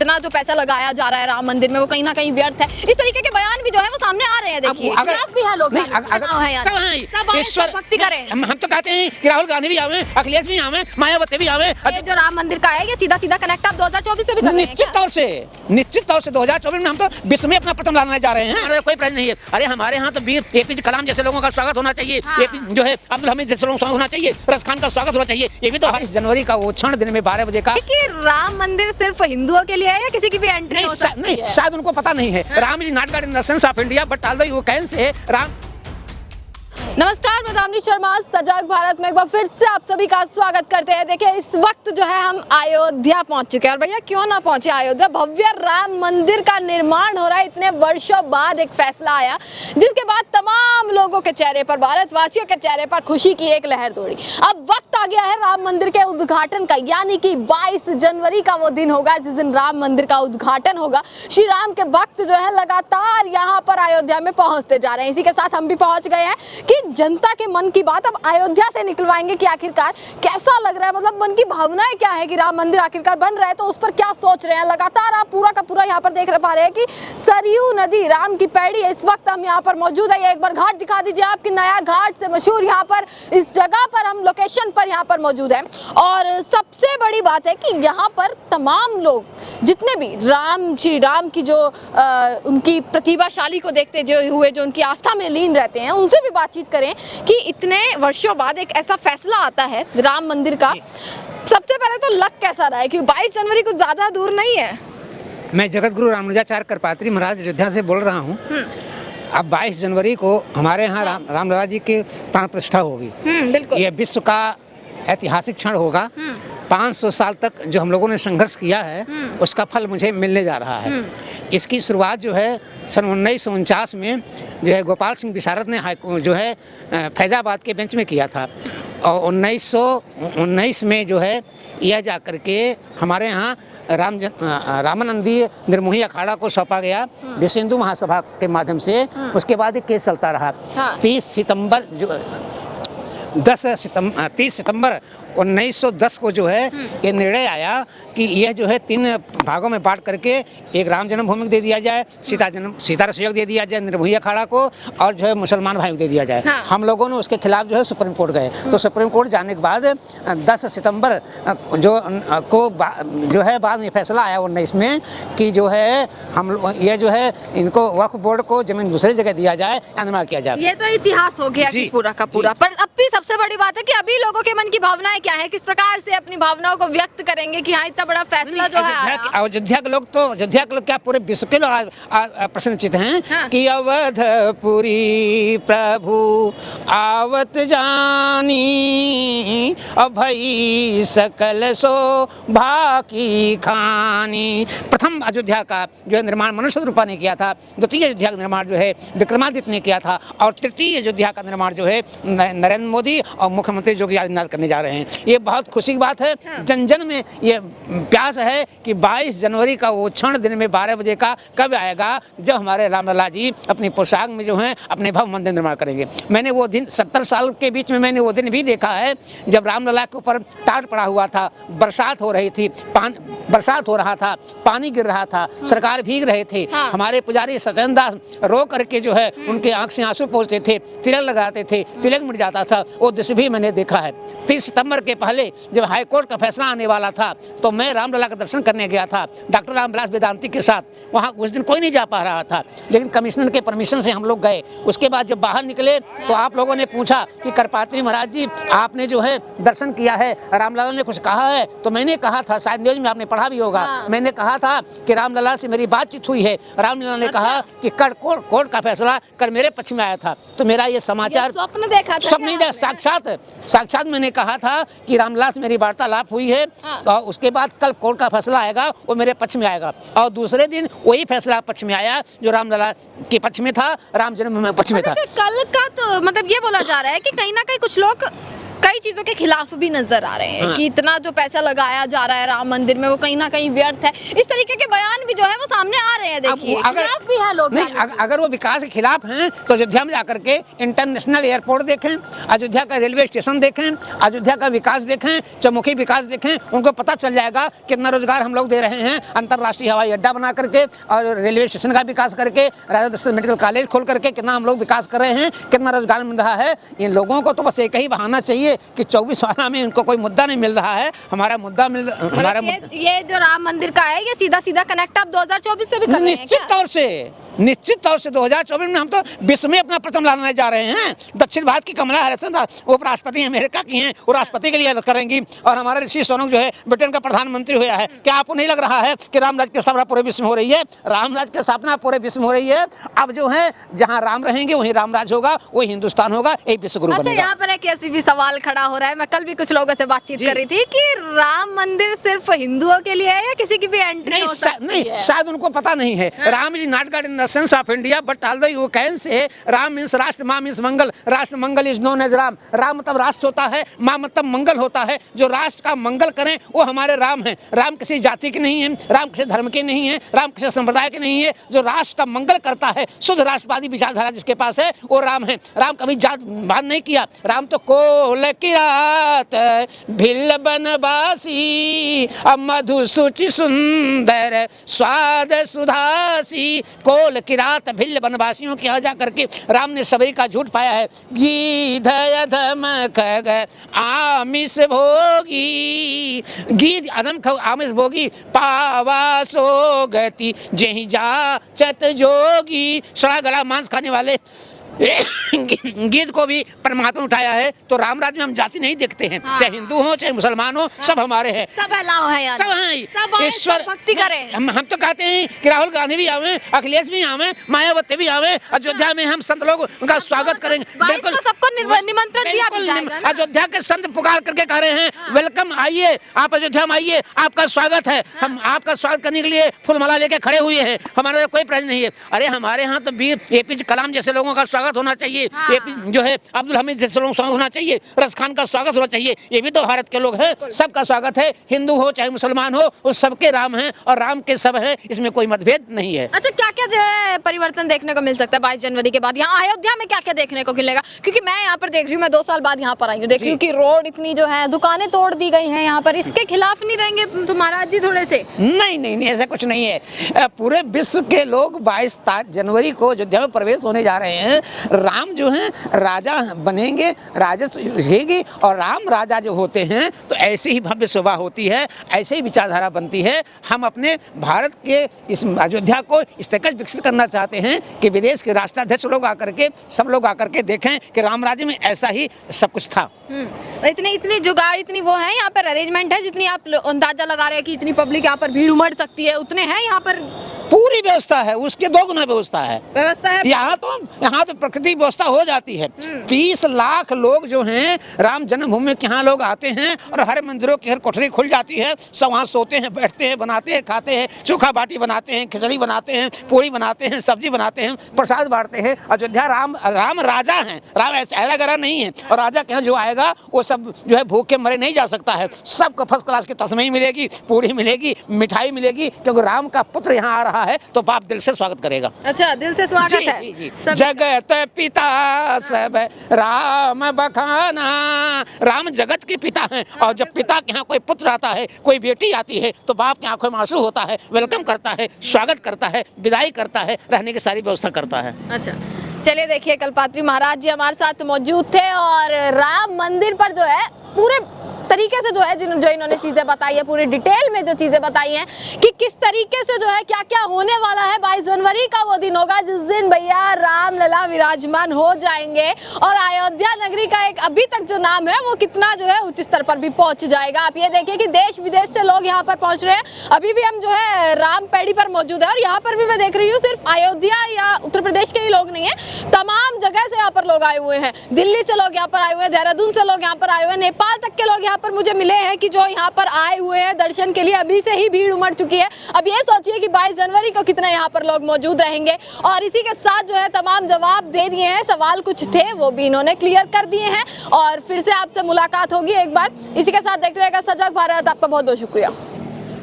इतना जो पैसा लगाया जा रहा है राम मंदिर में वो कहीं ना कहीं व्यर्थ है, इस तरीके के बयान भी जो है वो सामने आ रहे हैं। देखिए भी है लोग, सब भक्ति करें। हम तो कहते हैं कि राहुल गांधी भी आवे, अखिलेश भी आवे, मायावती भी आवे। जो राम मंदिर का है ये सीधा सीधा कनेक्ट आप 2024 से भी कर रहे हैं? निश्चित तौर से 2024 में हम तो विश्व में अपना प्रथम लाने जा रहे हैं। अरे कोई प्रश्न नहीं है। अरे हमारे यहाँ तो वीर एपीजे कलाम जैसे लोगों का स्वागत होना चाहिए, जो है अब्दुल हमीद जैसे लोगों का स्वागत होना चाहिए, रस खान का स्वागत होना चाहिए। ये भी तो 22 जनवरी का वो क्षण दिन में 12 बजे का। राम मंदिर सिर्फ हिंदुओं के लिए है या किसी की भी एंट्री हो सकती है? नहीं, शायद उनको पता नहीं है। Ram is not god in the sense of India but although you can say Ram. नमस्कार, मैं दामिनी शर्मा सजग भारत में एक बार फिर से आप सभी का स्वागत करते हैं। देखिए इस वक्त जो है हम अयोध्या पहुंच चुके हैं और भैया क्यों ना पहुंचे अयोध्या। भव्य राम मंदिर का निर्माण हो रहा है, इतने वर्षों बाद एक फैसला आया जिसके बाद तमाम लोगों के चेहरे पर, भारतवासियों के चेहरे पर खुशी की एक लहर दौड़ी। अब वक्त आ गया है राम मंदिर के उद्घाटन का, यानी कि 22 जनवरी का वो दिन होगा जिस दिन राम मंदिर का उद्घाटन होगा। श्री राम के भक्त जो है लगातार यहाँ पर अयोध्या में पहुंचते जा रहे हैं। इसी के साथ हम भी पहुंच गए हैं कि जनता के मन की बात अब अयोध्या से निकलवाएंगे कि आखिरकार कैसा लग रहा है, मतलब मन की भावनाएं क्या है कि राम मंदिर आखिरकार बन रहा है तो उस पर क्या सोच रहे हैं। लगातार आप पूरा का पूरा यहाँ पर देख पा रहे हैं कि सरयू नदी, राम की पैड़ी, इस वक्त हम यहाँ पर मौजूद है। ये एक बार घाट दिखा दीजिए आपकी, नया घाट से मशहूर यहाँ पर इस जगह पर हम लोकेशन पर यहाँ पर मौजूद है। और सबसे बड़ी बात है कि यहाँ पर तमाम लोग जितने भी श्री राम की जो उनकी प्रतिभाशाली को देखते जो हुए, जो उनकी आस्था में लीन रहते हैं, उनसे भी बातचीत करें कि इतने वर्षों बाद एक ऐसा फैसला आता है राम मंदिर का। सबसे पहले तो लग कैसा रहा है कि 22 जनवरी कुछ ज्यादा दूर नहीं है। मैं जगत गुरु रामानुजाचार्य करपात्री महाराज अयोध्या से बोल रहा हूँ। अब 22 जनवरी को हमारे यहाँ रामलला जी की प्राण प्रतिष्ठा होगी। बिल्कुल, यह विश्व का ऐतिहासिक क्षण होगा। 500 साल तक जो हम लोगों ने संघर्ष किया है उसका फल मुझे मिलने जा रहा है। इसकी शुरुआत जो है सन 1949 में जो है गोपाल सिंह विशारद ने जो है फैजाबाद के बेंच में किया था और 1919 में जो है यह जा कर के हमारे यहाँ रामानंदी निर्मोही अखाड़ा को सौंपा गया विश्व हिंदू महासभा के माध्यम से। उसके बाद एक केस चलता रहा। 30 सितंबर 1910 को जो है ये निर्णय आया कि यह जो है 3 भागों में बांट करके एक राम जन्मभूमि को दे दिया जाए, सीता रसोई दे दिया जाए निर्मोही अखाड़ा को, और जो है मुसलमान भाइयों को दे दिया जाए। हम लोगों ने उसके खिलाफ जो है सुप्रीम कोर्ट गए। तो सुप्रीम कोर्ट जाने के बाद 10 सितंबर जो है बाद में फैसला आया 19 में कि जो है ये जो है इनको वक्फ बोर्ड को जमीन दूसरी जगह दिया जाए, निर्माण किया जाए। ये तो इतिहास हो गया कि पूरा का पूरा। पर अब भी सबसे बड़ी बात है कि अभी लोगों के मन की भावनाएं क्या है, किस प्रकार से अपनी भावनाओं को व्यक्त करेंगे कि हाँ इतना बड़ा फैसला जो है। अयोध्या के लोग क्या पूरे विश्व के लोग प्रसन्नचित हैं कि अवधपुरी प्रभु आवत जानी अभई सकल शोभा की खानी। प्रथम अयोध्या का जो है निर्माण मनुष्य रूपा ने किया था, द्वितीय अयोध्या का निर्माण जो है विक्रमादित्य ने किया था, और तृतीय अयोध्या का निर्माण जो है नरेंद्र मोदी और मुख्यमंत्री योगी आदित्यनाथ करने जा रहे हैं। ये बहुत खुशी की बात है। जन जन में ये प्यास है कि 22 जनवरी का वो क्षण दिन में 12 बजे का कब आएगा जब हमारे रामलला जी अपनी पोशाक में जो है अपने भव्य मंदिर निर्माण करेंगे। मैंने वो दिन 70 साल के बीच में मैंने वो दिन भी देखा है जब रामलला के ऊपर टाट पड़ा हुआ था, बरसात हो रही थी, बरसात हो रहा था, पानी गिर रहा था, सरकार भीग रहे थे। हमारे पुजारी सत्येंद्र दास रो करके जो है उनके आंख से आंसू पोंछते थे, तिलक लगाते थे, तिलक मिट जाता था। वो दृश्य भी मैंने देखा है। 30 सितंबर के पहले जब हाई कोर्ट का फैसला आने वाला था तो मैं रामलला का दर्शन करने गया था डॉक्टर रामविलास वेदांती के साथ। वहाँ उस दिन कोई नहीं जा पा रहा था, लेकिन कमिश्नर के परमिशन से हम लोग गए। उसके बाद जब बाहर निकले तो आप लोगों ने पूछा कि करपात्री महाराज जी आपने जो है दर्शन किया है, रामलला ने कुछ कहा है? तो मैंने कहा था, शायद न्यूज में आपने पढ़ा भी होगा, मैंने कहा था कि रामलला से मेरी बातचीत हुई है। रामलला ने कहा कि कोर्ट का फैसला कर मेरे पक्ष में आया था। तो मेरा ये समाचार स्वप्न देखा था? स्वप्न नहीं, साक्षात मैंने कहा था कि रामलला से मेरी वार्तालाप हुई है और उसके बाद कल कोर्ट का फैसला आएगा वो मेरे पक्ष में आएगा। और दूसरे दिन वही फैसला पक्ष में आया जो रामलला के पक्ष में था, राम जन्मभूमि पक्ष में था। कल का तो मतलब ये बोला जा रहा है कि कहीं ना कहीं कुछ लोग कई चीजों के खिलाफ भी नजर आ रहे हैं हाँ। कि इतना जो पैसा लगाया जा रहा है राम मंदिर में वो कहीं ना कहीं व्यर्थ है। इस तरीके के बयान भी जो है वो सामने आ रहे हैं। देखिए खिलाफ भी है लोग। नहीं, अगर वो विकास के खिलाफ हैं तो अयोध्या में जाकर के इंटरनेशनल एयरपोर्ट देखें, अयोध्या का रेलवे स्टेशन देखें, अयोध्या का विकास देखें, चौमुखी विकास देखें, उनको पता चल जाएगा कितना रोजगार हम लोग दे रहे हैं। अंतर्राष्ट्रीय हवाई अड्डा बना करके और रेलवे स्टेशन का विकास करके, राजा दशरथ मेडिकल कॉलेज खोल करके कितना हम लोग विकास कर रहे हैं, कितना रोजगार मिल रहा है। इन लोगों को तो बस एक ही बहाना चाहिए कि 24 वारा में इनको कोई मुद्दा नहीं मिल रहा है। हमारा मुद्दा ये जो राम मंदिर का है ये सीधा सीधा कनेक्ट आप 2024 से भी कर रहे हैं क्या? निश्चित तौर से 2024 में हम तो विश्व में अपना प्रथम लाने जा रहे हैं। दक्षिण भारत की कमला हैरिस वो उपराष्ट्रपति अमेरिका की हैं, वो राष्ट्रपति के लिए करेंगी और हमारे ऋषि सुनक जो है ब्रिटेन का प्रधानमंत्री हुआ है। क्या आपको नहीं लग रहा है कि रामराज की स्थापना पूरे विश्व में हो रही है? रामराज की स्थापना पूरे विश्व में हो रही है। अब जो है जहाँ राम रहेंगे वहीं रामराज होगा, वही हिंदुस्तान होगा, एक विश्व गुरु बनेगा। यहाँ पर एक ऐसी भी सवाल खड़ा हो रहा है, मैं कल भी कुछ लोगों से बातचीत कर रही थी कि राम मंदिर सिर्फ हिंदुओं के लिए है या किसी की भी एंट्री हो सकती है? शायद उनको पता नहीं है। Ram is not god in the sense of India but although you can say Ram means rashtra, ma means mangal. Rashtra mangal is known as Ram. Ram मतलब राष्ट्र होता है, मां मतलब मंगल होता है। जो राष्ट्र का मंगल करें वो हमारे राम हैं। राम किसी जाति के नहीं है, राम किसी धर्म के नहीं है, राम किसी संप्रदाय के नहीं है। जो राष्ट्र का मंगल करता है, शुद्ध राष्ट्रवादी विचारधारा जिसके पास है वो राम है। राम कभी जात बात नहीं किया। राम तो कोल किरात भिल्ल बनवासी मधु सुचि सुंदर स्वाद सुधासी। कोल किरात भिल्ल बनवासियों के यहाँ जा करके राम ने सबरी का झूठ पाया है। गीध अधम खग आमिष भोगी, गीध अधम खग आमिष भोगी पावा सो गति जही जा चत जोगी। सड़ा गला मांस खाने वाले गीत को भी परमात्मा उठाया है। तो रामराज में हम जाति नहीं देखते हैं। चाहे हिंदू हो चाहे मुसलमान हो, सब हमारे हैं, सब अलाव है यार, सब हैं। ईश्वर भक्ति करें। हम तो कहते हैं कि राहुल गांधी भी आवे, अखिलेश भी आवे, मायावती भी आवे। अयोध्या में हम संत लोग उनका स्वागत करेंगे। बिल्कुल सबको निमंत्रण दिया जाएगा। अयोध्या के संत पुकार करके कह रहे हैं वेलकम, आइए आप अयोध्या में आइए, आपका स्वागत है। हम आपका स्वागत करने के लिए फूलमाला लेके खड़े हुए हैं। हमारा कोई प्रश्न नहीं है। अरे हमारे यहाँ तो वीर एपीजे कलाम जैसे लोगों का स्वागत होना चाहिए। जो है अब्दुल हमीद जैसे लोगों का स्वागत होना चाहिए, रस खान का स्वागत होना चाहिए। ये भी तो भारत के लोग हैं, सबका स्वागत है। हिंदू हो चाहे मुसलमान हो, उस सबके राम हैं और राम के सब हैं, इसमें कोई मतभेद नहीं है। अच्छा, क्या क्या जो है परिवर्तन देखने को मिल सकता है 22 जनवरी के बाद यहाँ अयोध्या में? क्या क्या देखने को मिलेगा? क्योंकि मैं यहाँ पर देख रही हूँ, मैं 2 साल बाद यहाँ पर आई हूँ, देख रही हूँ कि रोड इतनी जो है दुकानें तोड़ दी गई हैं यहाँ पर। इसके खिलाफ नहीं रहेंगे तो महाराज जी थोड़े से? नहीं, ऐसा कुछ नहीं है। पूरे विश्व के लोग 22 जनवरी को अयोध्या में प्रवेश होने जा रहे हैं। राम जो हैं राजा बनेंगे, राजा तो रहेगी और राम राजा जो होते हैं तो ऐसे ही भव्य शोभा होती है, ऐसे ही विचारधारा बनती है। हम अपने भारत के इस अयोध्या को इस तरह विकसित करना चाहते हैं कि विदेश के राष्ट्राध्यक्ष लोग आकर के, सब लोग आकर के देखें कि राम राज्य में ऐसा ही सब कुछ था। इतनी जुगाड़, इतनी वो है यहाँ पर अरेंजमेंट है, जितनी आप अंदाजा लगा रहे हैं कि इतनी पब्लिक यहाँ पर भीड़ उमड़ सकती है, उतने हैं यहाँ पर? पूरी व्यवस्था है, उसके 2 गुना व्यवस्था है। यहाँ तो प्रकृति व्यवस्था हो जाती है। 30 लाख लोग जो हैं राम जन्मभूमि में यहाँ लोग आते हैं और हर मंदिरों की हर कोठरी खुल जाती है। सब वहाँ सोते हैं, बैठते हैं, बनाते हैं, खाते हैं, चोखा बाटी बनाते हैं, खिचड़ी बनाते हैं, पूरी बनाते हैं, सब्जी बनाते हैं, प्रसाद बांटते हैं। अयोध्या राम राजा हैं, राम ऐसा गरा नहीं है। और राजा के यहाँ जो आएगा वो सब जो है भूख के मरे नहीं जा सकता है। सबको फर्स्ट क्लास की तस्मई मिलेगी, पूरी मिलेगी, मिठाई मिलेगी, क्योंकि राम का पुत्र यहाँ आ रहा है तो बाप दिल से स्वागत करेगा। अच्छा, दिल से स्वागत है। जगत पिता सब राम बखाना। राम जगत के पिता हैं और जब पिता के यहाँ कोई पुत्र आता है, कोई बेटी आती है तो बाप की आंखों में आंसू होता है, वेलकम करता है, स्वागत करता है, विदाई करता है, रहने की सारी व्यवस्था करता है। अच्छा, चलिए देखिए, कल्पात्री महाराज जी हमारे साथ मौजूद थे और राम मंदिर पर जो है पूरे तरीके से जो है जो इन्होंने चीजें बताई है, पूरी डिटेल में जो चीजें बताई हैं कि किस तरीके से जो है क्या क्या होने वाला है। 22 जनवरी का वो दिन होगा जिस दिन भैया राम लला विराजमान हो जाएंगे और अयोध्या नगरी का एक अभी तक जो नाम है वो कितना जो है उच्च स्तर पर भी पहुंच जाएगा। आप ये देखिए कि देश विदेश से लोग यहाँ पर पहुंच रहे हैं। अभी भी हम जो है राम पैड़ी पर मौजूद है और यहाँ पर भी मैं देख रही हूँ सिर्फ अयोध्या या उत्तर प्रदेश के ही लोग नहीं है, तमाम जगह से यहाँ पर लोग आए हुए हैं। दिल्ली से लोग यहाँ पर आए हुए हैं, देहरादून से लोग यहाँ पर आए हुए हैं, नेपाल तक के लोग यहाँ पर मुझे मिले हैं कि जो यहाँ पर आए हुए हैं दर्शन के लिए, अभी से ही भीड़ उमड़ चुकी है। अब ये सोचिए कि 22 जनवरी को कितने यहाँ पर लोग मौजूद रहेंगे। और इसी के साथ जो है तमाम जवाब दे दिए हैं, सवाल कुछ थे वो भी इन्होंने क्लियर कर दिए हैं। और फिर से आपसे मुलाकात होगी एक बार। इसी के साथ देखते रहेगा सजग भारत। आपका बहुत बहुत शुक्रिया।